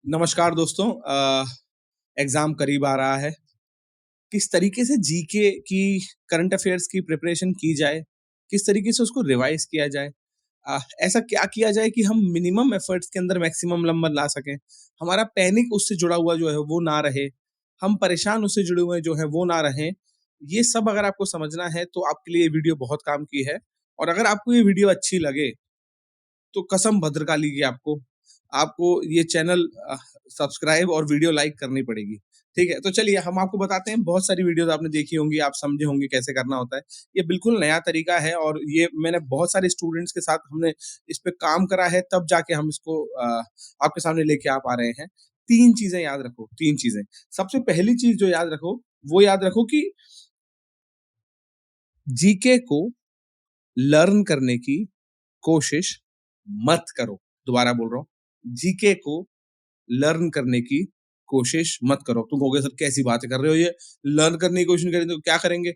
नमस्कार दोस्तों। एग्ज़ाम करीब आ रहा है। किस तरीके से जीके की करंट अफ़ेयर्स की प्रिपरेशन की जाए? किस तरीके से उसको रिवाइज़ किया जाए? ऐसा क्या किया जाए कि हम मिनिमम एफ़र्ट्स के अंदर मैक्सिमम नंबर ला सकें? हमारा पैनिक उससे जुड़ा हुआ जो है वो ना रहे, हम परेशान उससे जुड़े हुए जो हैं वो ना रहें। ये सब अगर आपको समझना है तो आपके लिए ये वीडियो बहुत काम की है। और अगर आपको ये वीडियो अच्छी लगे तो कसम भद्रकाली की आपको, आपको ये चैनल सब्सक्राइब और वीडियो लाइक करनी पड़ेगी। ठीक है? तो चलिए हम आपको बताते हैं, बहुत सारी वीडियोज़ आपने देखी होंगी, आप समझे होंगे कैसे करना होता है। ये बिल्कुल नया तरीका है और ये मैंने बहुत सारे स्टूडेंट्स के साथ हमने इस पे काम करा है, तब जाके हम इसको आपके सामने लेके आ पा रहे हैं। 3 चीज़ें याद रखो, 3 चीज़ें। सबसे पहली चीज़ जो याद रखो, वो याद रखो कि जीके को लर्न करने की कोशिश मत करो। दोबारा बोल रहा हूँ, जीके को लर्न करने की कोशिश मत करो। तुम कहोगे सर कैसी बातें कर रहे हो ये? लर्न करने की कोशिश करें तो क्या करेंगे?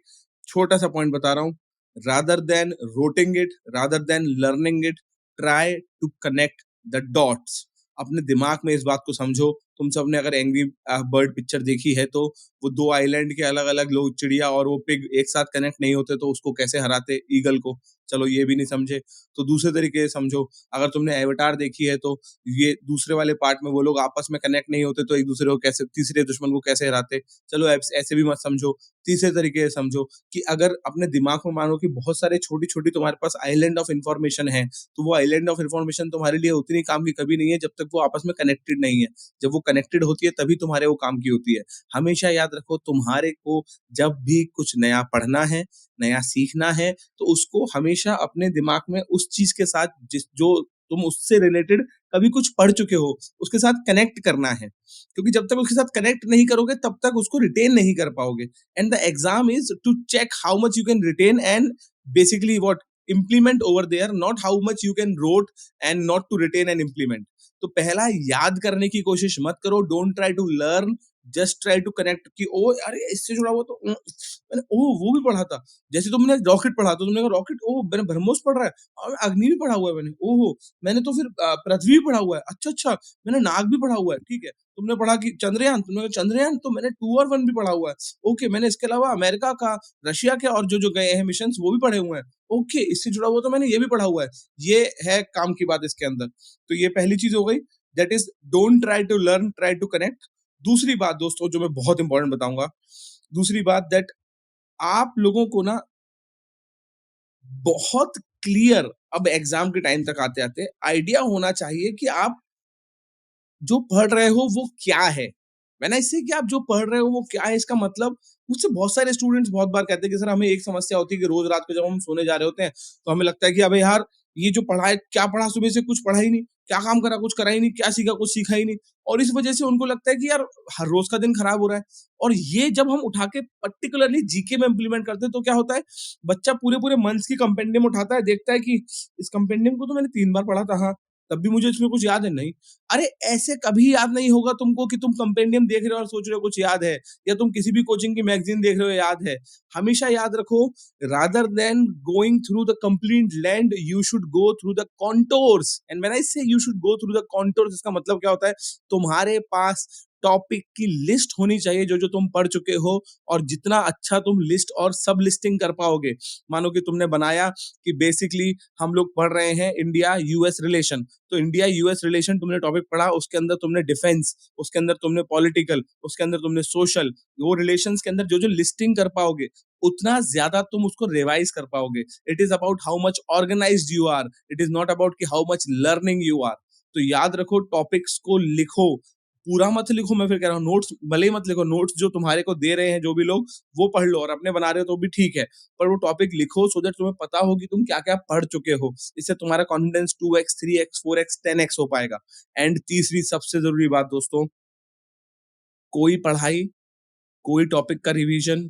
छोटा सा पॉइंट बता रहा हूँ। Rather than rotting it, rather than learning it, try to connect the dots. अपने दिमाग में इस बात को समझो। तुम सबने अगर एंग्री बर्ड पिक्चर देखी है तो वो 2 आइलैंड के अलग-अलग लोग, चिड़िया और वो पिग एक साथ कनेक्ट नहीं होते तो उसको कैसे हराते ईगल को। चलो ये भी नहीं समझे, तो दूसरे तरीके से समझो। अगर तुमने एवाटार देखी है तो ये दूसरे वाले पार्ट में वो लोग आपस में कनेक्ट नहीं होते तो एक दूसरे को कैसे, तीसरे दुश्मन को कैसे हराते। चलो ऐसे भी मत समझो, तीसरे तरीके से समझो कि अगर अपने दिमाग में मानो कि बहुत सारे छोटी छोटी तुम्हारे पास आइलैंड ऑफ इंफॉर्मेशन है, तो वो आइलैंड ऑफ इंफॉर्मेशन तुम्हारे लिए उतनी काम की कभी नहीं है जब तक वो आपस में कनेक्टेड नहीं है। जब वो कनेक्टेड होती है तभी तुम्हारे वो काम की होती है। हमेशा याद रखो, तुम्हारे को जब भी कुछ नया पढ़ना है, नया सीखना है, तो उसको हमेशा अपने दिमाग में उस चीज के साथ जिस जो तुम उससे रिलेटेड कभी कुछ पढ़ चुके हो, उसके साथ कनेक्ट करना है। क्योंकि जब तक उसके साथ कनेक्ट नहीं करोगे तब तक उसको रिटेन नहीं कर पाओगे। And the exam is to check how much you can retain and basically what implement over there, not how much you can wrote and not to retain and implement. तो पहला, याद करने की कोशिश मत करो, don't try to learn, just try to connect कि ओ अरे इससे जुड़ा हुआ तो मैंने ओ वो भी पढ़ा था। जैसे तुमने रॉकेट पढ़ा तो तुमने कहा रॉकेट, ओ मैंने ब्रह्मोस पढ़ रहा है और अग्नि भी पढ़ा हुआ है मैंने, ओहो मैंने तो फिर पृथ्वी भी पढ़ा हुआ है, अच्छा अच्छा मैंने नाग भी पढ़ा हुआ है, ठीक है। तुमने पढ़ा कि चंद्रयान, तुमने कहा चंद्रयान तो मैंने 2 और 1 भी पढ़ा हुआ है, ओके मैंने इसके अलावा अमेरिका का, रशिया के और जो जो गए हैं मिशन वो भी पढ़े हुए हैं, ओके इससे जुड़ा हुआ तो मैंने ये भी पढ़ा हुआ है। ये है काम की बात इसके अंदर। तो ये पहली चीज हो गई, that is don't try to learn, try to connect. दूसरी बात दोस्तों जो मैं बहुत इंपॉर्टेंट बताऊंगा, दूसरी बात दैट आप लोगों को ना बहुत क्लियर, अब एग्जाम के टाइम तक आते आते आइडिया होना चाहिए कि आप जो पढ़ रहे हो वो क्या है। मैंने इससे कि आप जो पढ़ रहे हो वो क्या है, इसका मतलब मुझसे बहुत सारे स्टूडेंट्स बहुत बार कहते हैं कि सर हमें एक समस्या होती है कि रोज रात को जब हम सोने जा रहे होते हैं तो हमें लगता है कि अबे यार ये जो पढ़ा है, क्या पढ़ा सुबह से, कुछ पढ़ा ही नहीं, क्या काम करा कुछ करा ही नहीं, क्या सीखा कुछ सीखा ही नहीं। और इस वजह से उनको लगता है कि यार हर रोज का दिन खराब हो रहा है। और ये जब हम उठा के पर्टिकुलरली जीके में इंप्लीमेंट करते हैं तो क्या होता है, बच्चा पूरे पूरे मंथ्स की कंपेंडियम उठाता है, देखता है कि इस कंपेंडियम को तो मैंने 3 बार पढ़ा था, हाँ तब भी मुझे इसमें कुछ याद है नहीं। अरे ऐसे कभी याद नहीं होगा तुमको कि तुम कंपेंडियम देख रहे हो और सोच रहे हो कुछ याद है, या तुम किसी भी कोचिंग की मैगजीन देख रहे हो याद है। हमेशा याद रखो, rather than going through the complete land you should go through the contours. And when I say you should go through the contours, इसका मतलब क्या होता है, तुम्हारे पास टॉपिक की लिस्ट होनी चाहिए जो जो तुम पढ़ चुके हो। और जितना अच्छा तुम लिस्ट और सब लिस्टिंग कर पाओगे, मानो कि तुमने बनाया कि बेसिकली हम लोग पढ़ रहे हैं इंडिया यूएस रिलेशन, तो इंडिया यूएस रिलेशन तुमने टॉपिक पढ़ा, उसके अंदर तुमने डिफेंस, उसके अंदर तुमने पॉलिटिकल, उसके अंदर तुमने सोशल, वो रिलेशंस के अंदर जो जो लिस्टिंग कर पाओगे उतना ज्यादा तुम उसको रिवाइज कर पाओगे। It is about how much organised you are, it is not about कि how much learning you are. तो याद रखो, टॉपिक्स को लिखो, पूरा मत लिखो, मैं फिर कह रहा हूँ नोट्स भले ही मत लिखो, नोट्स जो तुम्हारे को दे रहे हैं जो भी लोग वो पढ़ लो, और अपने बना रहे हो तो भी ठीक है, पर वो टॉपिक लिखो सो दैट तुम्हें पता हो कि तुम क्या क्या पढ़ चुके हो। इससे तुम्हारा confidence 2x 3x 4x 10x हो पाएगा। एंड तीसरी सबसे जरूरी बात दोस्तों, कोई पढ़ाई, कोई टॉपिक का रिवीजन,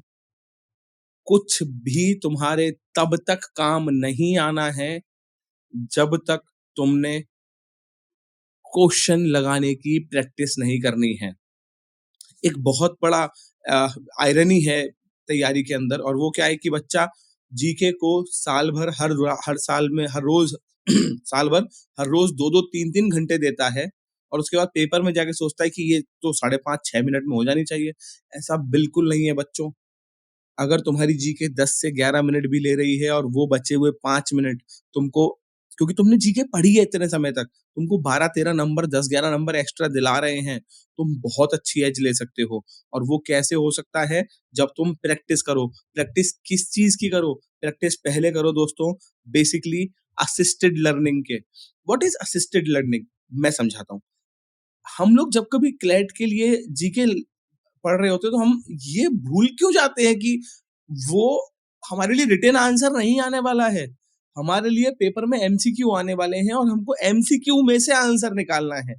कुछ भी तुम्हारे तब तक काम नहीं आना है जब तक तुमने क्वेश्चन लगाने की प्रैक्टिस नहीं करनी है। एक बहुत बड़ा आयरनी है तैयारी के अंदर, और वो क्या है कि बच्चा जीके को साल भर हर साल में हर रोज साल भर हर रोज 2-2 3-3 घंटे देता है, और उसके बाद पेपर में जाके सोचता है कि ये तो 5.5-6 मिनट में हो जानी चाहिए। ऐसा बिल्कुल नहीं है बच्चों। अगर तुम्हारी जीके 10 से 11 मिनट भी ले रही है और वो बचे हुए 5 मिनट तुमको, क्योंकि तुमने जीके पढ़ी है इतने समय तक, तुमको 12-13 नंबर, 10-11 नंबर एक्स्ट्रा दिला रहे हैं, तुम बहुत अच्छी एज ले सकते हो। और वो कैसे हो सकता है? जब तुम प्रैक्टिस करो। प्रैक्टिस किस चीज की करो? प्रैक्टिस पहले करो दोस्तों, बेसिकली असिस्टेड लर्निंग के। What is assisted learning? मैं समझाता हूँ। हम लोग जब कभी क्लैट के लिए जीके पढ़ रहे होते हैं तो हम ये भूल क्यों जाते हैं कि वो हमारे लिए रिटन आंसर नहीं आने वाला है। हमारे लिए पेपर में एमसीक्यू आने वाले हैं और हमको एमसीक्यू में से आंसर निकालना है।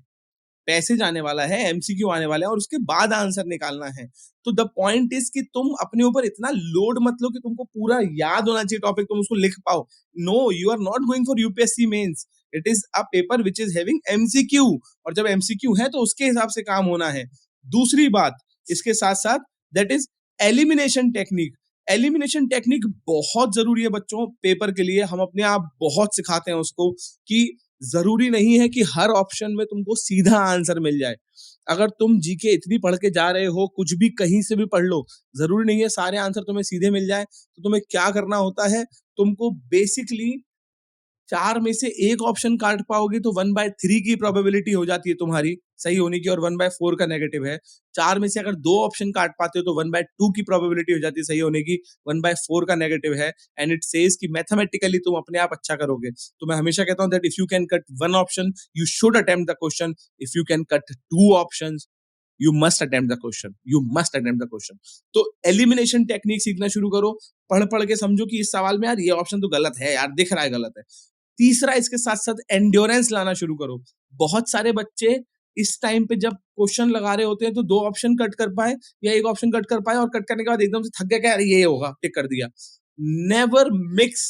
पैसेज आने वाला है, एमसीक्यू आने वाला है और उसके बाद आंसर निकालना है। तो द पॉइंट इज कि तुम अपने ऊपर इतना लोड मत लो कि तुमको पूरा याद होना चाहिए टॉपिक, तुम उसको लिख पाओ। No, you are not going for UPSC mains. It is a paper which is having MCQ, और जब एमसीक्यू है तो उसके हिसाब से काम होना है। दूसरी बात इसके साथ साथ, that is elimination technique. Elimination technique बहुत जरूरी है बच्चों पेपर के लिए। हम अपने आप बहुत सिखाते हैं उसको कि जरूरी नहीं है कि हर ऑप्शन में तुमको सीधा आंसर मिल जाए। अगर तुम जीके इतनी पढ़ के जा रहे हो, कुछ भी कहीं से भी पढ़ लो, जरूरी नहीं है सारे आंसर तुम्हें सीधे मिल जाए। तो तुम्हें क्या करना होता है? तुमको बेसिकली 4 में से एक ऑप्शन काट पाओगे तो 1/3 की प्रोबेबिलिटी हो जाती है तुम्हारी सही होने की, और 1/4 का नेगेटिव है। 4 में से अगर 2 ऑप्शन काट पाते हो तो 1/2 की प्रोबेबिलिटी हो जाती है सही होने की, 1/4 का नेगेटिव है। एंड इट सेज कि मैथमेटिकली तुम अपने आप अच्छा करोगे। तो मैं हमेशा कहता हूं that if you can cut 1 option, you should attempt the question. If you can cut 2 options, you must attempt the question. You must attempt the question. तो एलिमिनेशन टेक्निक सीखना शुरू करो। पढ़ पढ़ के समझो कि इस सवाल में यार ये ऑप्शन तो गलत है, यार दिख रहा है गलत है। तीसरा, इसके साथ साथ एंड्योरेंस लाना शुरू करो। बहुत सारे बच्चे इस टाइम पे जब क्वेश्चन लगा रहे होते हैं तो 2 ऑप्शन कट कर पाए या 1 ऑप्शन कट कर पाए, और कट करने के बाद एकदम से थक गया, अरे ये होगा, टिक कर दिया। Never mix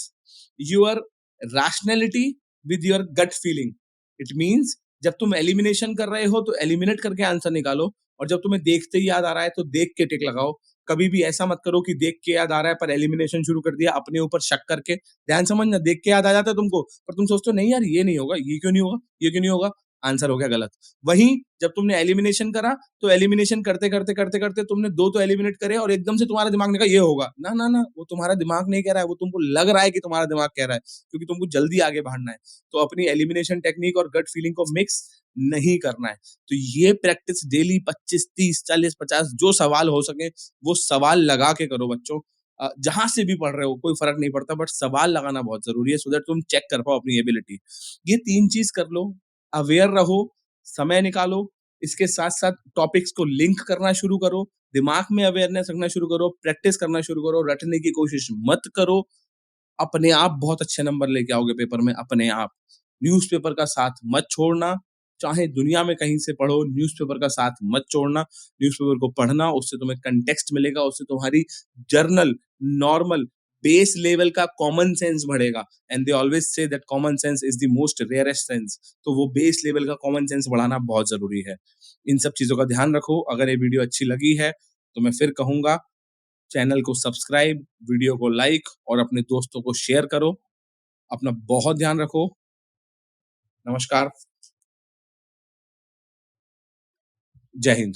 your rationality with your gut feeling. It means जब तुम एलिमिनेशन कर रहे हो तो एलिमिनेट करके आंसर निकालो, और जब तुम्हें देखते ही याद आ रहा है तो देख के टिक लगाओ। कभी भी ऐसा मत करो कि देख के याद आ रहा है पर एलिमिनेशन शुरू कर दिया अपने ऊपर शक करके। ध्यान समझना, देख के याद आ जाता है तुमको पर तुम सोचते हो नहीं यार ये नहीं होगा, ये क्यों नहीं होगा, ये क्यों नहीं होगा, आंसर हो गया गलत। वहीं जब तुमने एलिमिनेशन करा तो एलिमिनेशन करते करते करते करते तुमने 2 तो एलिमिनेट करे और एकदम से तुम्हारा दिमाग ने कहा ये होगा। ना ना ना, वो तुम्हारा दिमाग नहीं कह रहा है, वो तुमको लग रहा है कि तुम्हारा दिमाग कह रहा है, क्योंकि तुमको जल्दी आगे बढ़ना है। तो अपनी एलिमिनेशन टेक्निक और गट फीलिंग को मिक्स नहीं करना है। तो ये प्रैक्टिस डेली 25, 30, 40, 50 जो सवाल हो सके वो सवाल लगा के करो बच्चों। जहां से भी पढ़ रहे हो कोई फर्क नहीं पड़ता, बट सवाल लगाना बहुत जरूरी है सो दैट तुम चेक कर पाओ अपनी एबिलिटी। ये 3 चीज कर लो, अवेयर रहो, समय निकालो, इसके साथ साथ टॉपिक्स को लिंक करना शुरू करो, दिमाग में अवेयरनेस रखना शुरू करो, प्रैक्टिस करना शुरू करो, रटने की कोशिश मत करो। अपने आप बहुत अच्छे नंबर लेके आओगे पेपर में, अपने आप। न्यूज़पेपर का साथ मत छोड़ना, चाहे दुनिया में कहीं से पढ़ो, न्यूज़पेपर का साथ मत छोड़ना। न्यूज़पेपर को पढ़ना, उससे तुम्हें कंटेक्स्ट मिलेगा, उससे तुम्हारी जर्नल, नॉर्मल, बेस लेवल का कॉमन सेंस बढ़ेगा। And they always say that common sense is the most rarest sense. तो वो बेस लेवल का कॉमन सेंस बढ़ाना बहुत जरूरी है। इन सब चीजों का ध्यान रखो। अगर ये वीडियो अच्छी लगी है तो मैं फिर कहूंगा, चैनल को सब्सक्राइब, वीडियो को लाइक और अपने दोस्तों को शेयर करो। अपना बहुत ध्यान रखो। नमस्कार। जय हिंद।